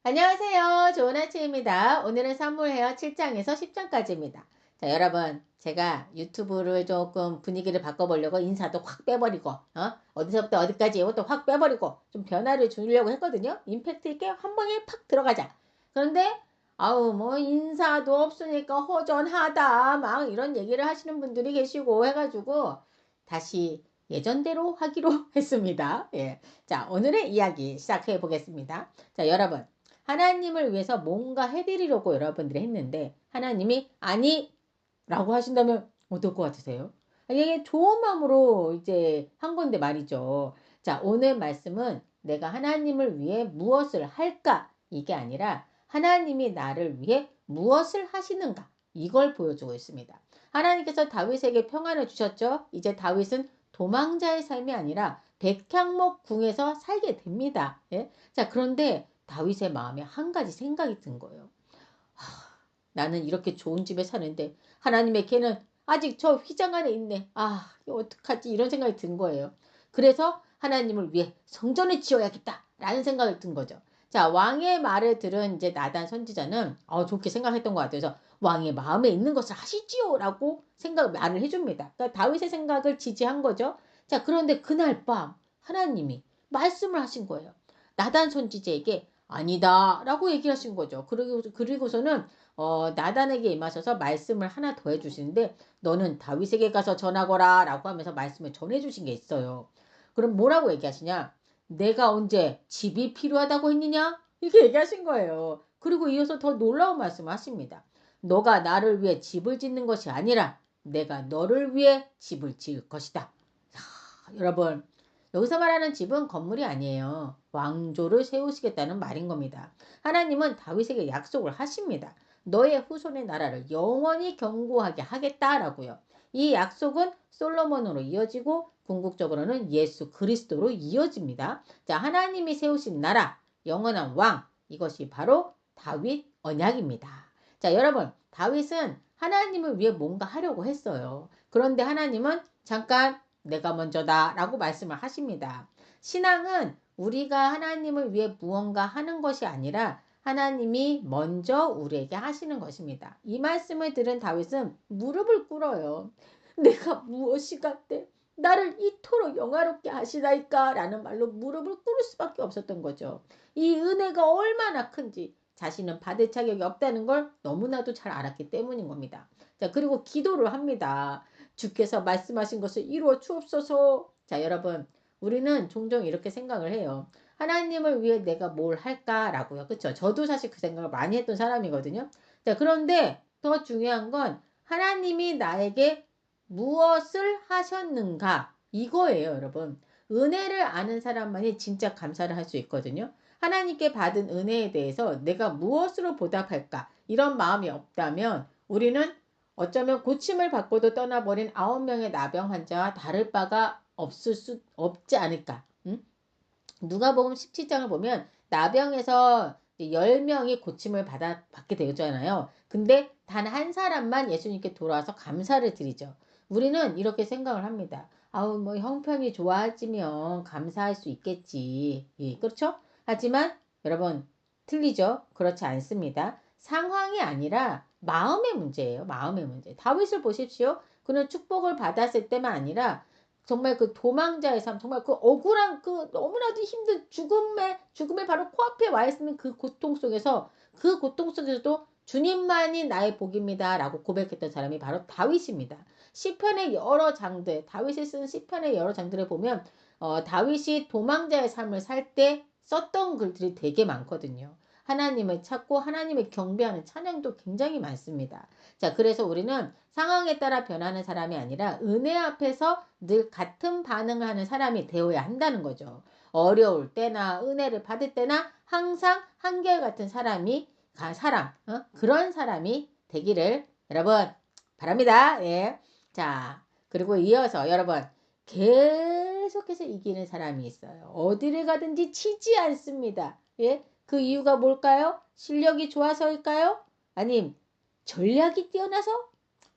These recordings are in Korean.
안녕하세요. 좋은 아침입니다. 오늘은 사무엘하 7장에서 10장까지입니다. 자, 여러분, 제가 유튜브를 조금 분위기를 바꿔보려고 인사도 확 빼버리고, 어디서부터 어디까지 이것도 확 빼버리고, 좀 변화를 주려고 했거든요. 임팩트 있게 한 방에 팍 들어가자. 그런데, 뭐, 인사도 없으니까 허전하다. 막 이런 얘기를 하시는 분들이 계시고 해가지고, 다시 예전대로 하기로 했습니다. 예. 자, 오늘의 이야기 시작해 보겠습니다. 자, 여러분. 하나님을 위해서 뭔가 해드리려고 여러분들이 했는데 하나님이 아니 라고 하신다면 어떨 것 같으세요? 이게 좋은 마음으로 이제 한 건데 말이죠. 자, 오늘 말씀은 내가 하나님을 위해 무엇을 할까? 이게 아니라 하나님이 나를 위해 무엇을 하시는가? 이걸 보여주고 있습니다. 하나님께서 다윗에게 평안을 주셨죠. 이제 다윗은 도망자의 삶이 아니라 백향목 궁에서 살게 됩니다. 예? 자, 그런데 다윗의 마음에 한 가지 생각이 든 거예요. 나는 이렇게 좋은 집에 사는데 하나님의 개는 아직 저 휘장 안에 있네. 이거 어떡하지? 이런 생각이 든 거예요. 그래서 하나님을 위해 성전을 지어야겠다. 라는 생각이 든 거죠. 자, 왕의 말을 들은 이제 나단 선지자는 좋게 생각했던 것 같아요. 그래서 왕의 마음에 있는 것을 하시지요. 라고 말을 해줍니다. 그러니까 다윗의 생각을 지지한 거죠. 자, 그런데 그날 밤 하나님이 말씀을 하신 거예요. 나단 선지자에게 아니다. 라고 얘기를 하신 거죠. 그리고서는 나단에게 임하셔서 말씀을 하나 더 해주시는데 너는 다윗에게 가서 전하거라 라고 하면서 말씀을 전해주신 게 있어요. 그럼 뭐라고 얘기하시냐? 내가 언제 집이 필요하다고 했느냐? 이렇게 얘기하신 거예요. 그리고 이어서 더 놀라운 말씀을 하십니다. 너가 나를 위해 집을 짓는 것이 아니라 내가 너를 위해 집을 지을 것이다. 여러분, 여기서 말하는 집은 건물이 아니에요. 왕조를 세우시겠다는 말인 겁니다. 하나님은 다윗에게 약속을 하십니다. 너의 후손의 나라를 영원히 견고하게 하겠다라고요. 이 약속은 솔로몬으로 이어지고 궁극적으로는 예수 그리스도로 이어집니다. 자, 하나님이 세우신 나라, 영원한 왕, 이것이 바로 다윗 언약입니다. 자, 여러분, 다윗은 하나님을 위해 뭔가 하려고 했어요. 그런데 하나님은 잠깐 내가 먼저다 라고 말씀을 하십니다. 신앙은 우리가 하나님을 위해 무언가 하는 것이 아니라 하나님이 먼저 우리에게 하시는 것입니다. 이 말씀을 들은 다윗은 무릎을 꿇어요. 내가 무엇이 같대? 나를 이토록 영화롭게 하시다이까? 라는 말로 무릎을 꿇을 수밖에 없었던 거죠. 이 은혜가 얼마나 큰지 자신은 받을 자격이 없다는 걸 너무나도 잘 알았기 때문인 겁니다. 자, 그리고 기도를 합니다. 주께서 말씀하신 것을 이루어 주옵소서. 자, 여러분, 우리는 종종 이렇게 생각을 해요. 하나님을 위해 내가 뭘 할까라고요. 그렇죠? 저도 사실 그 생각을 많이 했던 사람이거든요. 자, 그런데 더 중요한 건 하나님이 나에게 무엇을 하셨는가 이거예요, 여러분. 은혜를 아는 사람만이 진짜 감사를 할 수 있거든요. 하나님께 받은 은혜에 대해서 내가 무엇으로 보답할까 이런 마음이 없다면 우리는 어쩌면 고침을 받고도 떠나버린 9명의 나병 환자와 다를 바가 없지 않을까. 응? 누가복음 17장을 보면 나병에서 10명이 고침을 받게 되었잖아요. 근데 단 한 사람만 예수님께 돌아와서 감사를 드리죠. 우리는 이렇게 생각을 합니다. 뭐 형편이 좋아지면 감사할 수 있겠지. 예, 그렇죠? 하지만 여러분 틀리죠? 그렇지 않습니다. 상황이 아니라 마음의 문제예요. 마음의 문제. 다윗을 보십시오. 그는 축복을 받았을 때만 아니라 정말 그 도망자의 삶, 정말 그 억울한 그 너무나도 힘든 죽음의 바로 코앞에 와 있는 그 고통 속에서 그 고통 속에서도 주님만이 나의 복입니다. 라고 고백했던 사람이 바로 다윗입니다. 시편의 여러 장들, 다윗이 쓴 시편의 여러 장들을 보면 다윗이 도망자의 삶을 살 때 썼던 글들이 되게 많거든요. 하나님을 찾고 하나님을 경배하는 찬양도 굉장히 많습니다. 자, 그래서 우리는 상황에 따라 변하는 사람이 아니라 은혜 앞에서 늘 같은 반응을 하는 사람이 되어야 한다는 거죠. 어려울 때나 은혜를 받을 때나 항상 한결같은 그런 사람이 되기를 여러분 바랍니다. 예. 자, 그리고 이어서 여러분 계속해서 이기는 사람이 있어요. 어디를 가든지 치지 않습니다. 예. 그 이유가 뭘까요? 실력이 좋아서일까요? 아님 전략이 뛰어나서?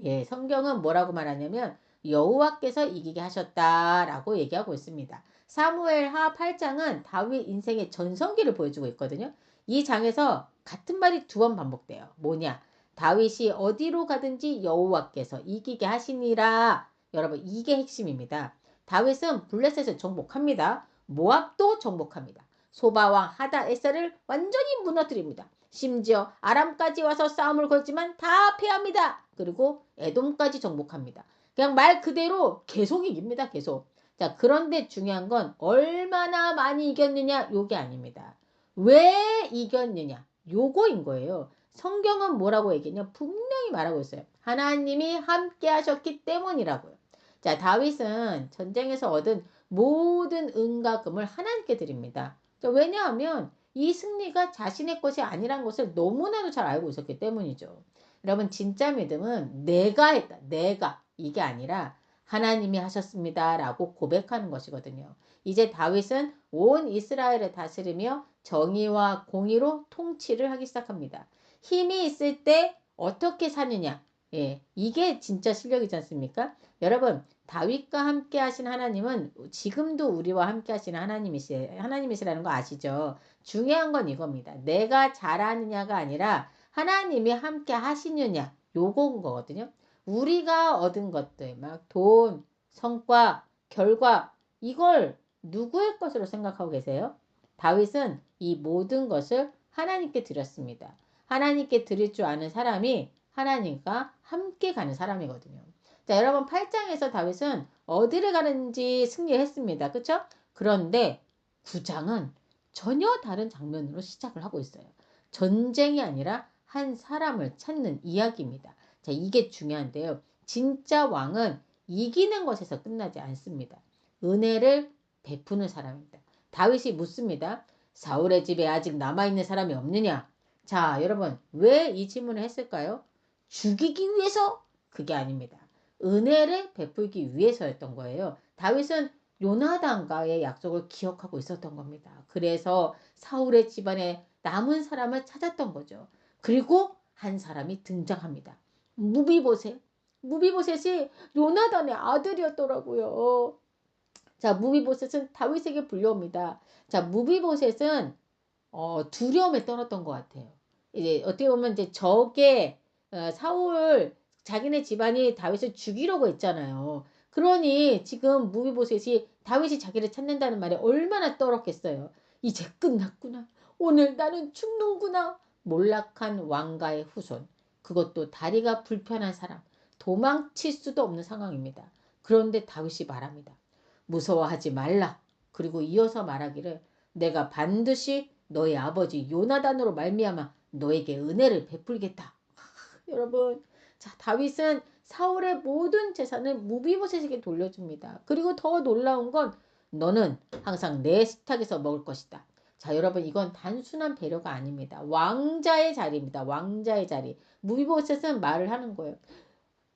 예, 성경은 뭐라고 말하냐면 여호와께서 이기게 하셨다라고 얘기하고 있습니다. 사무엘하 8장은 다윗 인생의 전성기를 보여주고 있거든요. 이 장에서 같은 말이 두 번 반복돼요. 뭐냐? 다윗이 어디로 가든지 여호와께서 이기게 하시니라. 여러분 이게 핵심입니다. 다윗은 블레셋을 정복합니다. 모압도 정복합니다. 소바왕 하닷에셀을 완전히 무너뜨립니다. 심지어 아람까지 와서 싸움을 걸지만 다 패합니다. 그리고 에돔까지 정복합니다. 그냥 말 그대로 계속 이깁니다. 계속. 자, 그런데 중요한 건 얼마나 많이 이겼느냐 요게 아닙니다. 왜 이겼느냐 요거인 거예요. 성경은 뭐라고 얘기했냐? 분명히 말하고 있어요. 하나님이 함께 하셨기 때문이라고요. 자, 다윗은 전쟁에서 얻은 모든 은과 금을 하나님께 드립니다. 자, 왜냐하면 이 승리가 자신의 것이 아니란 것을 너무나도 잘 알고 있었기 때문이죠. 여러분 진짜 믿음은 내가 했다. 내가. 이게 아니라 하나님이 하셨습니다. 라고 고백하는 것이거든요. 이제 다윗은 온 이스라엘을 다스리며 정의와 공의로 통치를 하기 시작합니다. 힘이 있을 때 어떻게 사느냐. 예, 이게 진짜 실력이지 않습니까? 여러분 다윗과 함께 하신 하나님은 지금도 우리와 함께 하시는 하나님이시라는 거 아시죠? 중요한 건 이겁니다. 내가 잘하느냐가 아니라 하나님이 함께 하시느냐 요건 거거든요. 우리가 얻은 것들 막 돈, 성과, 결과 이걸 누구의 것으로 생각하고 계세요? 다윗은 이 모든 것을 하나님께 드렸습니다. 하나님께 드릴 줄 아는 사람이 하나님과 함께 가는 사람이거든요. 자, 여러분 8장에서 다윗은 어디를 가는지 승리했습니다. 그렇죠? 그런데 9장은 전혀 다른 장면으로 시작을 하고 있어요. 전쟁이 아니라 한 사람을 찾는 이야기입니다. 자, 이게 중요한데요. 진짜 왕은 이기는 것에서 끝나지 않습니다. 은혜를 베푸는 사람입니다. 다윗이 묻습니다. 사울의 집에 아직 남아있는 사람이 없느냐? 자, 여러분 왜 이 질문을 했을까요? 죽이기 위해서? 그게 아닙니다. 은혜를 베풀기 위해서였던 거예요. 다윗은 요나단과의 약속을 기억하고 있었던 겁니다. 그래서 사울의 집안에 남은 사람을 찾았던 거죠. 그리고 한 사람이 등장합니다. 무비보셋. 무비보셋이 요나단의 아들이었더라고요. 자, 무비보셋은 다윗에게 불려옵니다. 자, 무비보셋은 두려움에 떨었던 것 같아요. 이제 어떻게 보면 이제 적의 사울 자기네 집안이 다윗을 죽이려고 했잖아요. 그러니 지금 무비보셋이 다윗이 자기를 찾는다는 말에 얼마나 떨었겠어요. 이제 끝났구나. 오늘 나는 죽는구나. 몰락한 왕가의 후손. 그것도 다리가 불편한 사람. 도망칠 수도 없는 상황입니다. 그런데 다윗이 말합니다. 무서워하지 말라. 그리고 이어서 말하기를 내가 반드시 너의 아버지 요나단으로 말미암아 너에게 은혜를 베풀겠다. 여러분, 자 다윗은 사울의 모든 재산을 무비보셋에게 돌려줍니다. 그리고 더 놀라운 건 너는 항상 내 식탁에서 먹을 것이다. 자 여러분 이건 단순한 배려가 아닙니다. 왕자의 자리입니다. 왕자의 자리. 무비보셋은 말을 하는 거예요.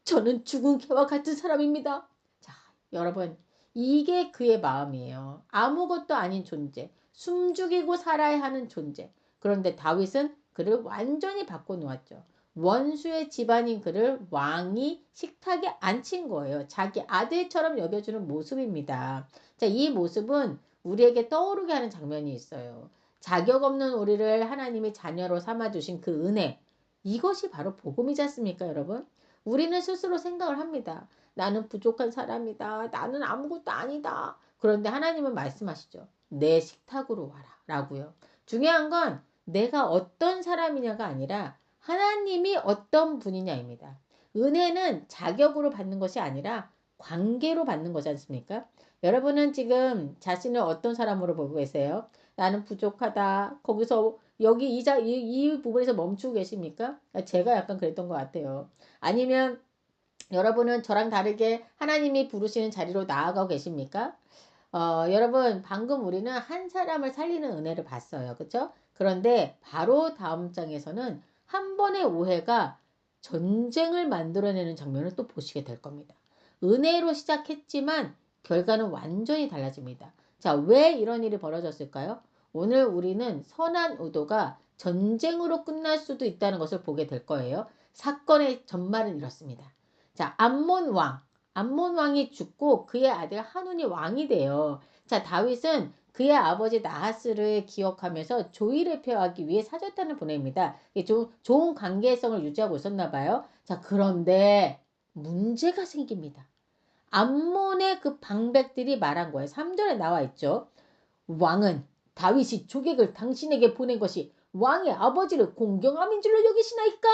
저는 죽은 개와 같은 사람입니다. 자 여러분 이게 그의 마음이에요. 아무것도 아닌 존재. 숨죽이고 살아야 하는 존재. 그런데 다윗은 그를 완전히 바꿔놓았죠. 원수의 집안인 그를 왕이 식탁에 앉힌 거예요. 자기 아들처럼 여겨주는 모습입니다. 자, 이 모습은 우리에게 떠오르게 하는 장면이 있어요. 자격 없는 우리를 하나님이 자녀로 삼아주신 그 은혜. 이것이 바로 복음이지 않습니까, 여러분? 우리는 스스로 생각을 합니다. 나는 부족한 사람이다. 나는 아무것도 아니다. 그런데 하나님은 말씀하시죠. 내 식탁으로 와라. 라고요. 중요한 건 내가 어떤 사람이냐가 아니라 하나님이 어떤 분이냐입니다. 은혜는 자격으로 받는 것이 아니라 관계로 받는 거지 않습니까? 여러분은 지금 자신을 어떤 사람으로 보고 계세요? 나는 부족하다. 거기서 여기 이 부분에서 멈추고 계십니까? 제가 약간 그랬던 것 같아요. 아니면 여러분은 저랑 다르게 하나님이 부르시는 자리로 나아가고 계십니까? 여러분 방금 우리는 한 사람을 살리는 은혜를 봤어요. 그렇죠? 그런데 바로 다음 장에서는 한 번의 오해가 전쟁을 만들어내는 장면을 또 보시게 될 겁니다. 은혜로 시작했지만 결과는 완전히 달라집니다. 자, 왜 이런 일이 벌어졌을까요? 오늘 우리는 선한 의도가 전쟁으로 끝날 수도 있다는 것을 보게 될 거예요. 사건의 전말은 이렇습니다. 자, 암몬 왕이 죽고 그의 아들 한운이 왕이 돼요. 자, 다윗은 그의 아버지 나하스를 기억하면서 조의를 표하기 위해 사절단을 보냅니다. 이게 좋은 관계성을 유지하고 있었나 봐요. 자, 그런데 문제가 생깁니다. 암몬의 그 방백들이 말한 거예요. 3절에 나와 있죠. 왕은 다윗이 조객을 당신에게 보낸 것이 왕의 아버지를 공경함인 줄로 여기시나이까?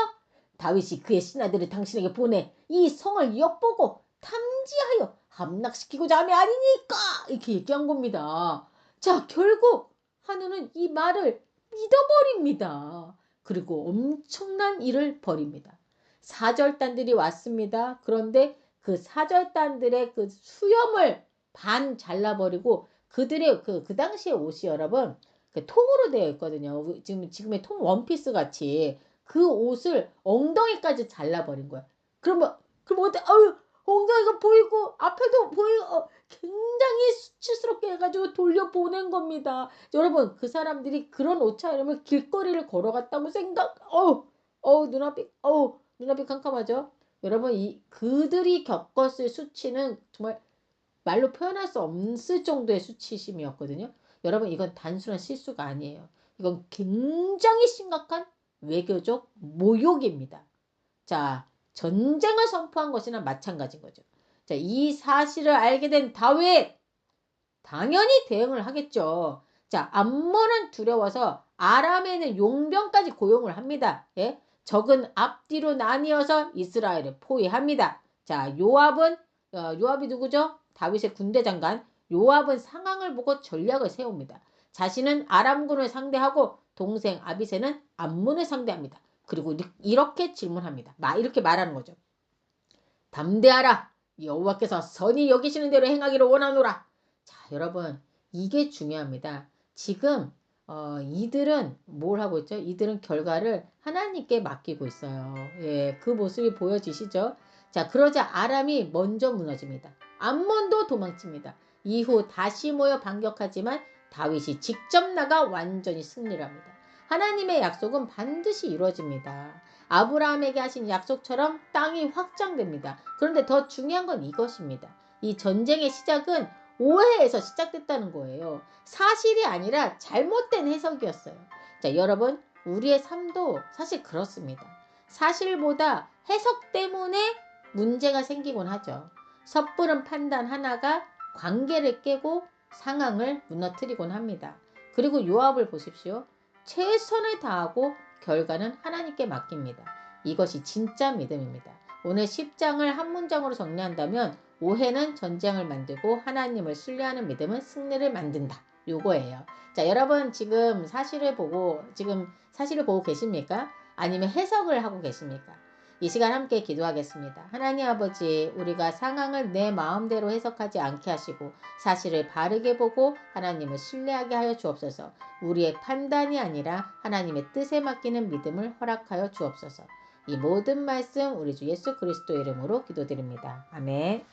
다윗이 그의 신하들을 당신에게 보내 이 성을 엿보고 탐지하여 함락시키고자 함이 아니니까, 이렇게 얘기한 겁니다. 자, 결국 한우는 이 말을 믿어버립니다. 그리고 엄청난 일을 벌입니다. 사절단들이 왔습니다. 그런데 그 사절단들의 그 수염을 반 잘라버리고 그들의 그 당시의 옷이 여러분 그 통으로 되어 있거든요. 지금의 통 원피스 같이 그 옷을 엉덩이까지 잘라버린 거야. 그럼 어때? 아유, 엉덩이가 보이고 앞에도 보이고 굉장히 수치스럽게 해가지고 돌려보낸 겁니다. 여러분, 그 사람들이 그런 옷차림을 길거리를 걸어갔다고 눈앞이 캄캄하죠. 여러분, 그들이 겪었을 수치는 정말 말로 표현할 수 없을 정도의 수치심이었거든요. 여러분, 이건 단순한 실수가 아니에요. 이건 굉장히 심각한 외교적 모욕입니다. 자, 전쟁을 선포한 것이나 마찬가지인 거죠. 자, 이 사실을 알게 된 다윗, 당연히 대응을 하겠죠. 자, 암몬은 두려워서 아람에 있는 용병까지 고용을 합니다. 예? 적은 앞뒤로 나뉘어서 이스라엘을 포위합니다. 자, 요압이 누구죠? 다윗의 군대 장관. 요압은 상황을 보고 전략을 세웁니다. 자신은 아람군을 상대하고 동생 아비새는 암몬을 상대합니다. 그리고 이렇게 질문합니다. 이렇게 말하는 거죠. 담대하라. 여호와께서 선히 여기시는 대로 행하기를 원하노라. 자, 여러분, 이게 중요합니다. 지금 이들은 뭘 하고 있죠? 이들은 결과를 하나님께 맡기고 있어요. 예, 그 모습이 보여지시죠? 자, 그러자 아람이 먼저 무너집니다. 암몬도 도망칩니다. 이후 다시 모여 반격하지만 다윗이 직접 나가 완전히 승리를 합니다. 하나님의 약속은 반드시 이루어집니다. 아브라함에게 하신 약속처럼 땅이 확장됩니다. 그런데 더 중요한 건 이것입니다. 이 전쟁의 시작은 오해에서 시작됐다는 거예요. 사실이 아니라 잘못된 해석이었어요. 자, 여러분, 우리의 삶도 사실 그렇습니다. 사실보다 해석 때문에 문제가 생기곤 하죠. 섣부른 판단 하나가 관계를 깨고 상황을 무너뜨리곤 합니다. 그리고 요압을 보십시오. 최선을 다하고 결과는 하나님께 맡깁니다. 이것이 진짜 믿음입니다. 오늘 10장을 한 문장으로 정리한다면 오해는 전쟁을 만들고 하나님을 신뢰하는 믿음은 승리를 만든다. 요거예요. 자, 여러분 지금 사실을 보고 계십니까? 아니면 해석을 하고 계십니까? 이 시간 함께 기도하겠습니다. 하나님 아버지, 우리가 상황을 내 마음대로 해석하지 않게 하시고 사실을 바르게 보고 하나님을 신뢰하게 하여 주옵소서. 우리의 판단이 아니라 하나님의 뜻에 맡기는 믿음을 허락하여 주옵소서. 이 모든 말씀 우리 주 예수 그리스도 이름으로 기도드립니다. 아멘.